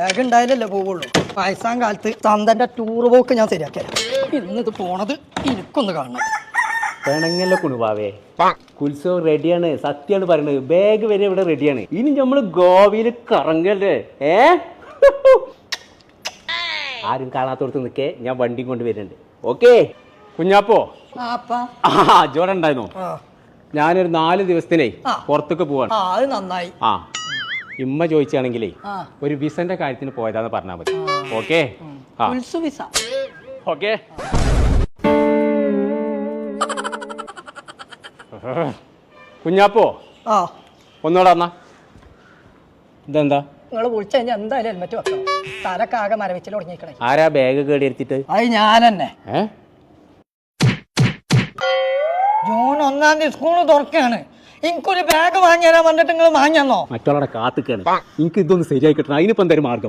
Bag ഉണ്ടായാലല്ലേ പോവുള്ളൂ. വയസ്സാം കാലത്ത് തന്തന്റെ ടൂർ പോക്ക് ഞാൻ ശരിയാക്കിയാലും ഇന്നിത് പോണത് എനിക്കൊന്ന് കാണണം. പെണങ്ങല്ല കുണുവാവേ, ഉത്സവം റെഡിയാണ്, സത്യമാണ് പറയണത്. ബാഗ് വരെ ഇവിടെ റെഡിയാണ്. ഇനി നമ്മള് ഗോവയിൽ കറങ്ങല്ലേ. ആരും കാണാത്തോടത്ത് നിൽക്കേ, ഞാൻ വണ്ടിയും കൊണ്ട് വരുന്നുണ്ട്. ഓക്കെ കുഞ്ഞാപ്പോ, ജോടെ ഉണ്ടായിരുന്നു. ഞാനൊരു 4 ദിവസത്തിനേ പുറത്തേക്ക് പോവാണ്. അത് നന്നായി. ഇമ്മ ചോദിച്ചാണെങ്കിലേ ഒരു വിസന്റെ കാര്യത്തിന് പോയതാന്ന് പറഞ്ഞാൽ മതി. Okay okay. കുഞ്ഞാപ്പോ ഒന്നോടെ വന്നാ. ഇതെന്താ നിങ്ങൾ വിളിച്ചു കഴിഞ്ഞാൽ എന്തായാലും ഹെൽമെറ്റ് വെക്കണം. തലക്കാകെ മരവിച്ചിൽ തുടങ്ങിക്കണേ. ആരാ ബാഗ് കേടി എടുത്തിട്ട്? അത് ഞാൻ തന്നെ. ജൂൺ 1-ാം തീയതി സ്കൂള് തുറക്കാണ്. എനിക്കൊരു ബാഗ് വാങ്ങിയാ പറഞ്ഞിട്ട് നിങ്ങൾ വാങ്ങിയെന്നോ? മറ്റുള്ളവരെ കാത്തിക്കാണ്. എനിക്ക് ഇതൊന്ന് ശരിയായി കിട്ടണം. അതിനിപ്പോ എന്തായാലും മാർഗം.